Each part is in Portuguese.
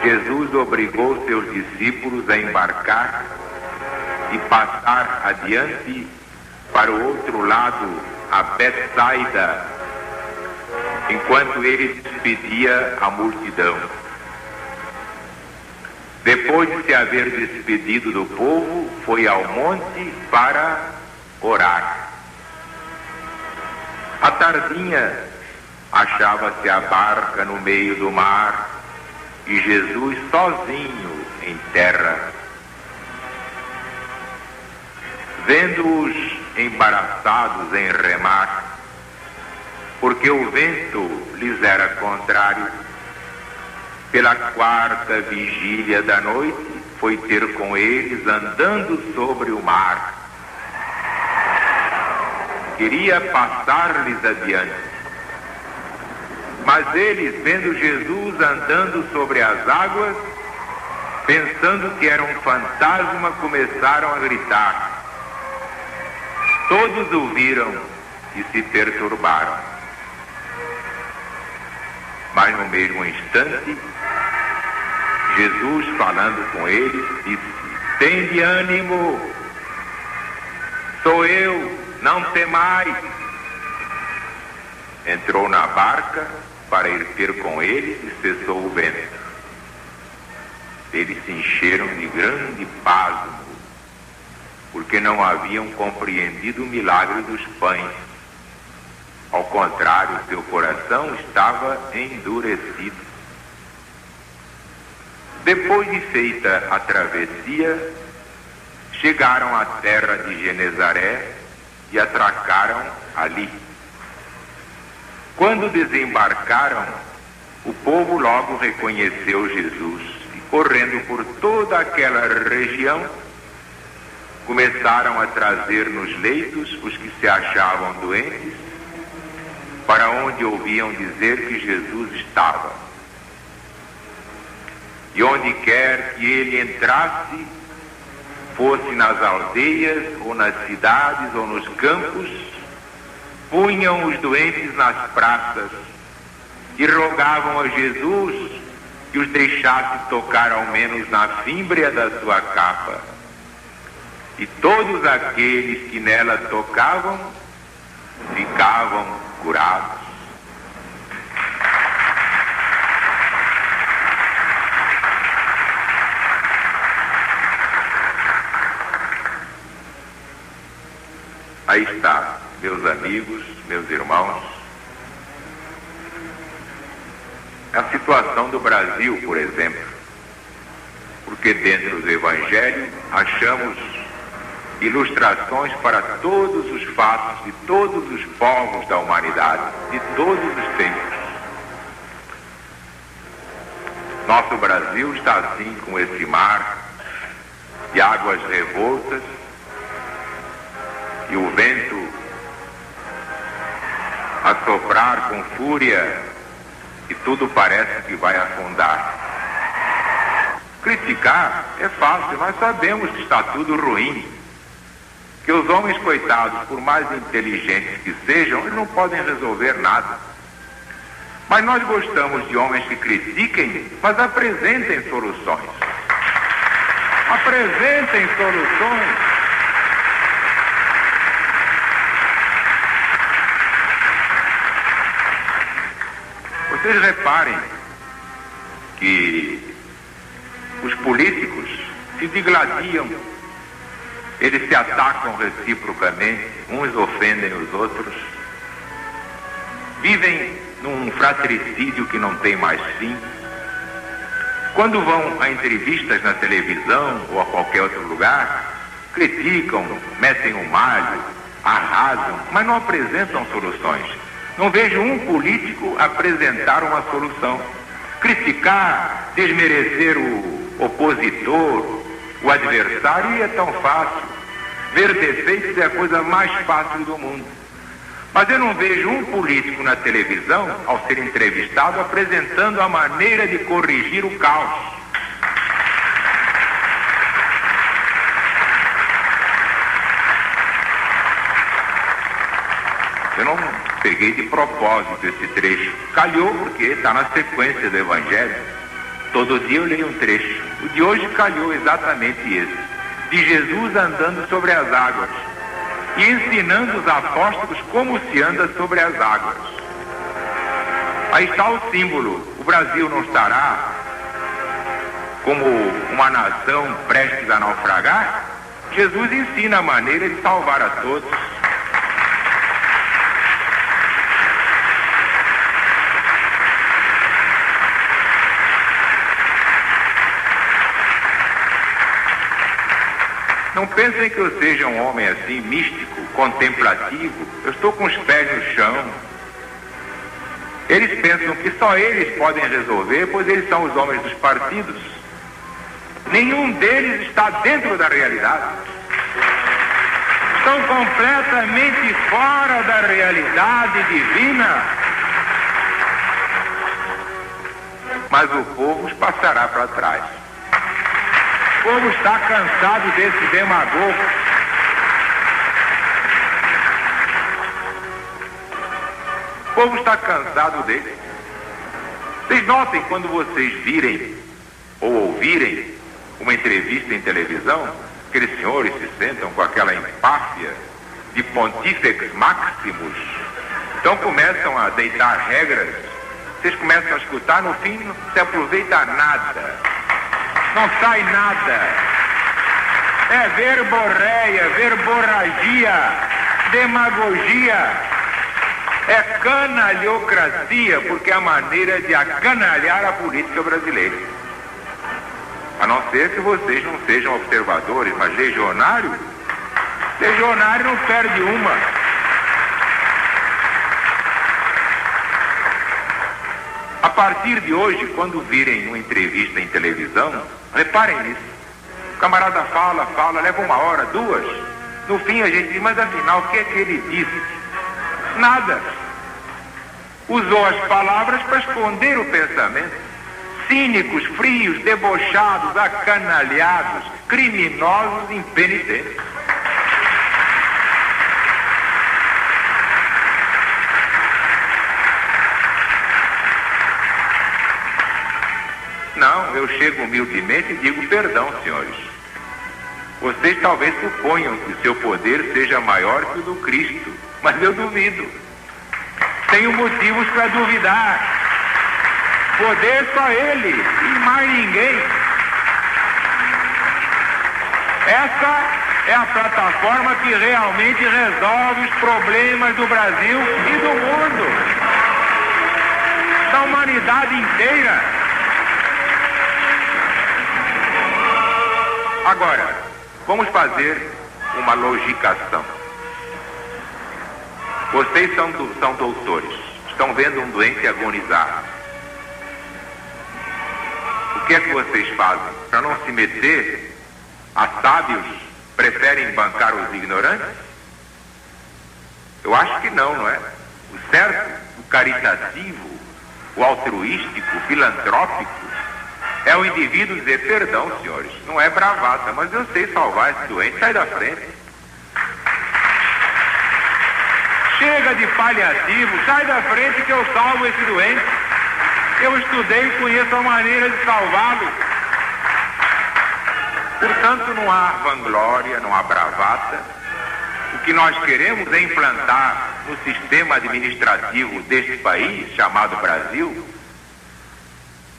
Jesus obrigou seus discípulos a embarcar e passar adiante para o outro lado, a Betsaida, enquanto ele despedia a multidão. Depois de se haver despedido do povo, foi ao monte para orar. À tardinha, achava-se a barca no meio do mar e Jesus sozinho em terra. Vendo-os embaraçados em remar, porque o vento lhes era contrário, pela quarta vigília da noite foi ter com eles andando sobre o mar. Queria passar-lhes adiante. Mas eles, vendo Jesus andando sobre as águas, pensando que era um fantasma, começaram a gritar. Todos o viram e se perturbaram. Mas no mesmo instante, Jesus, falando com eles, disse: tende ânimo, sou eu, não temais. Entrou na barca para ir ter com eles e cessou o vento. Eles se encheram de grande pasmo, porque não haviam compreendido o milagre dos pães. Ao contrário, seu coração estava endurecido. Depois de feita a travessia, chegaram à terra de Genezaré e atracaram ali. Quando desembarcaram, o povo logo reconheceu Jesus e, correndo por toda aquela região, começaram a trazer nos leitos os que se achavam doentes, para onde ouviam dizer que Jesus estava. E onde quer que ele entrasse, fosse nas aldeias, ou nas cidades, ou nos campos, punham os doentes nas praças e rogavam a Jesus que os deixasse tocar ao menos na fímbria da sua capa. E todos aqueles que nela tocavam ficavam curados. Aí está, meus amigos, meus irmãos, a situação do Brasil, por exemplo, porque dentro do Evangelho achamos ilustrações para todos os fatos de todos os povos da humanidade, de todos os tempos. Nosso Brasil está assim com esse mar de águas revoltas e o vento a soprar com fúria e tudo parece que vai afundar. Criticar é fácil, nós sabemos que está tudo ruim, que os homens coitados, por mais inteligentes que sejam, eles não podem resolver nada. Mas nós gostamos de homens que critiquem, mas apresentem soluções. Apresentem soluções. Vocês reparem que os políticos se digladiam, eles se atacam reciprocamente, uns ofendem os outros, vivem num fratricídio que não tem mais fim. Quando vão a entrevistas na televisão ou a qualquer outro lugar, criticam, metem um malho, arrasam, mas não apresentam soluções. Não vejo um político apresentar uma solução. Criticar, desmerecer o opositor, o adversário é tão fácil. Ver defeitos é a coisa mais fácil do mundo. Mas eu não vejo um político na televisão, ao ser entrevistado, apresentando a maneira de corrigir o caos. Eu não peguei de propósito esse trecho. Calhou porque está na sequência do Evangelho. Todo dia eu leio um trecho. O de hoje calhou exatamente esse, de Jesus andando sobre as águas e ensinando os apóstolos como se anda sobre as águas. Aí está o símbolo. O Brasil não estará como uma nação prestes a naufragar. Jesus ensina a maneira de salvar a todos. Não pensem que eu seja um homem assim, místico, contemplativo. Eu estou com os pés no chão. Eles pensam que só eles podem resolver, pois eles são os homens dos partidos. Nenhum deles está dentro da realidade. Estão completamente fora da realidade divina. Mas o povo os passará para trás. O povo está cansado desse demagogo. O povo está cansado dele. Vocês notem quando vocês virem ou ouvirem uma entrevista em televisão, aqueles senhores se sentam com aquela empáfia de pontífex maximus, então começam a deitar regras, vocês começam a escutar, no fim não se aproveita nada, não sai nada, é verborreia, verborragia, demagogia, é canalhocracia, porque é a maneira de acanalhar a política brasileira. A não ser que vocês não sejam observadores, mas legionário não perde uma. A partir de hoje, quando virem uma entrevista em televisão, reparem nisso. O camarada fala, leva 1 hora, 2. No fim a gente diz, mas afinal, o que é que ele disse? Nada. Usou as palavras para esconder o pensamento. Cínicos, frios, debochados, acanalhados, criminosos, impenitentes. Não, eu chego humildemente e digo, perdão, senhores. Vocês talvez suponham que o seu poder seja maior que o do Cristo, mas eu duvido. Tenho motivos para duvidar. Poder só ele e mais ninguém. Essa é a plataforma que realmente resolve os problemas do Brasil e do mundo, da humanidade inteira. Agora, vamos fazer uma logicação. Vocês são doutores, estão vendo um doente agonizar. O que é que vocês fazem? Para não se meter a sábios, preferem bancar os ignorantes? Eu acho que não é? O certo, o caritativo, o altruístico, o filantrópico, é o indivíduo dizer, perdão, senhores, não é bravata, mas eu sei salvar esse doente, sai da frente. Chega de paliativo, sai da frente que eu salvo esse doente. Eu estudei e conheço a maneira de salvá-lo. Portanto, não há vanglória, não há bravata. O que nós queremos é implantar no sistema administrativo deste país, chamado Brasil,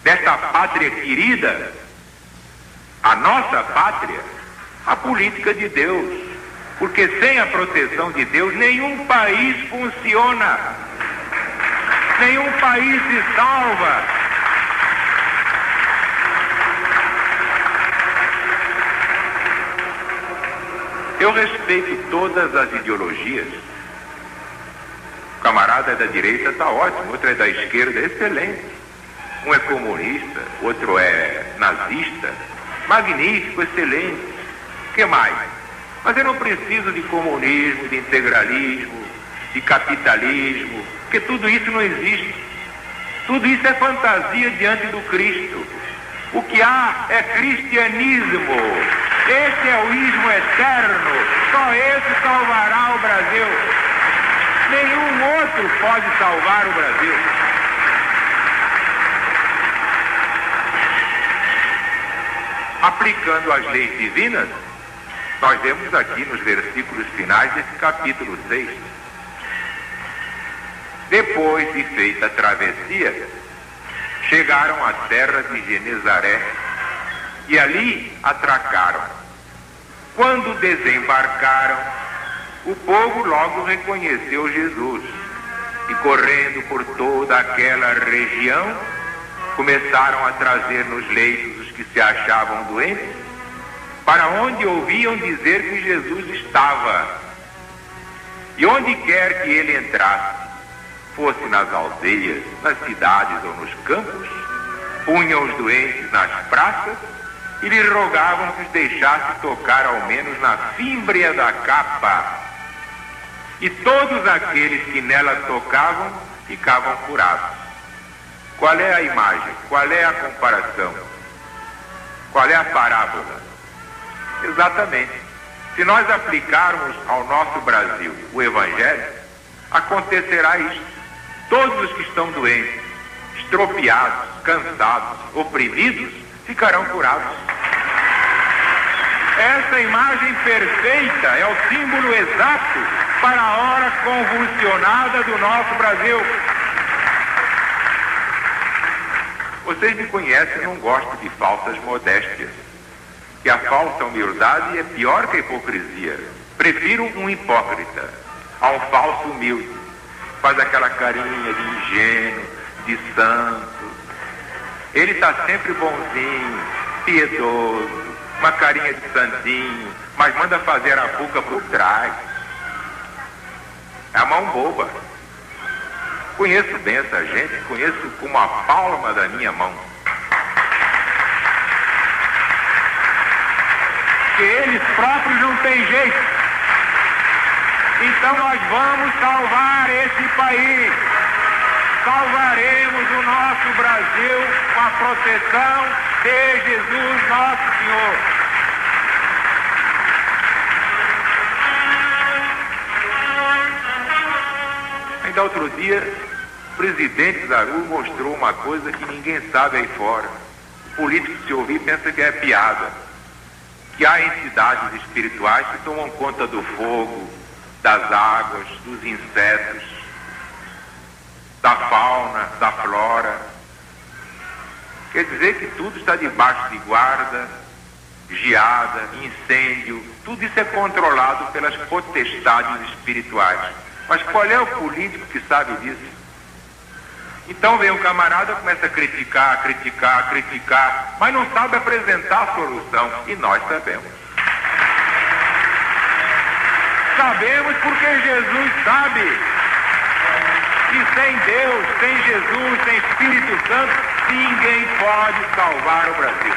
desta pátria querida, a nossa pátria, a política de Deus. Porque sem a proteção de Deus, nenhum país funciona. Nenhum país se salva. Eu respeito todas as ideologias. O camarada da direita está ótimo, outro é da esquerda, excelente. Um é comunista, outro é nazista. Magnífico, excelente. O que mais? Mas eu não preciso de comunismo, de integralismo, de capitalismo, porque tudo isso não existe. Tudo isso é fantasia diante do Cristo. O que há é cristianismo. Esse é o ismo eterno. Só esse salvará o Brasil. Nenhum outro pode salvar o Brasil. aplicando as leis divinas, nós vemos aqui nos versículos finais desse capítulo 6. Depois de feita a travessia, chegaram à terra de Genezaré e ali atracaram. Quando desembarcaram, o povo logo reconheceu Jesus e, correndo por toda aquela região, começaram a trazer nos leitos os que se achavam doentes, para onde ouviam dizer que Jesus estava. E onde quer que ele entrasse, fosse nas aldeias, nas cidades ou nos campos, punham os doentes nas praças e lhe rogavam que os deixasse tocar ao menos na fímbria da capa. E todos aqueles que nela tocavam ficavam curados. Qual é a imagem? Qual é a comparação? Qual é a parábola? Exatamente. Se nós aplicarmos ao nosso Brasil o Evangelho, acontecerá isto. Todos os que estão doentes, estropiados, cansados, oprimidos, ficarão curados. Essa imagem perfeita é o símbolo exato para a hora convulsionada do nosso Brasil. Vocês me conhecem, eu não gosto de falsas modéstias. Que a falsa humildade é pior que a hipocrisia. Prefiro um hipócrita a um falso humilde. Faz aquela carinha de ingênuo, de santo. Ele está sempre bonzinho, piedoso, uma carinha de santinho, mas manda fazer a boca por trás. É a mão boba. Conheço bem essa gente, conheço como a palma da minha mão. Que eles próprios não têm jeito. Então nós vamos salvar esse país. Salvaremos o nosso Brasil com a proteção de Jesus nosso Senhor. Ainda outro dia, o presidente Zaru mostrou uma coisa que ninguém sabe aí fora. O político, se ouvir, pensa que é piada. Que há entidades espirituais que tomam conta do fogo, das águas, dos insetos, da fauna, da flora. Quer dizer que tudo está debaixo de guarda, geada, incêndio, tudo isso é controlado pelas potestades espirituais. Mas qual é o político que sabe disso? Então vem um camarada, começa a criticar, mas não sabe apresentar a solução. E nós sabemos. Sabemos porque Jesus sabe. E sem Deus, sem Jesus, sem Espírito Santo, ninguém pode salvar o Brasil.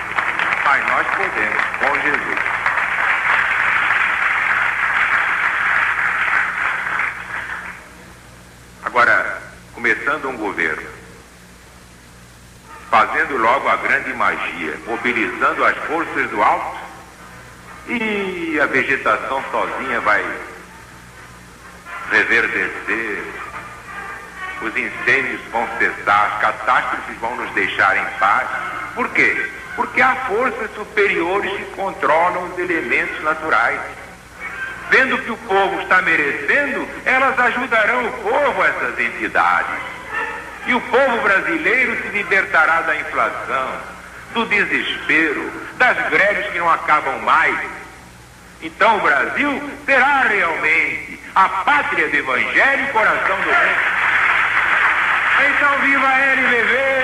Mas nós podemos, com Jesus. Agora, começando um governo, fazendo logo a grande magia, mobilizando as forças do alto, e a vegetação sozinha vai reverdecer, os incêndios vão cessar, as catástrofes vão nos deixar em paz. Por quê? Porque há forças superiores que controlam os elementos naturais. Vendo que o povo está merecendo, elas ajudarão o povo, essas entidades. E o povo brasileiro se libertará da inflação, do desespero, das greves que não acabam mais. Então o Brasil será realmente a pátria do Evangelho e coração do mundo. Então viva LBV!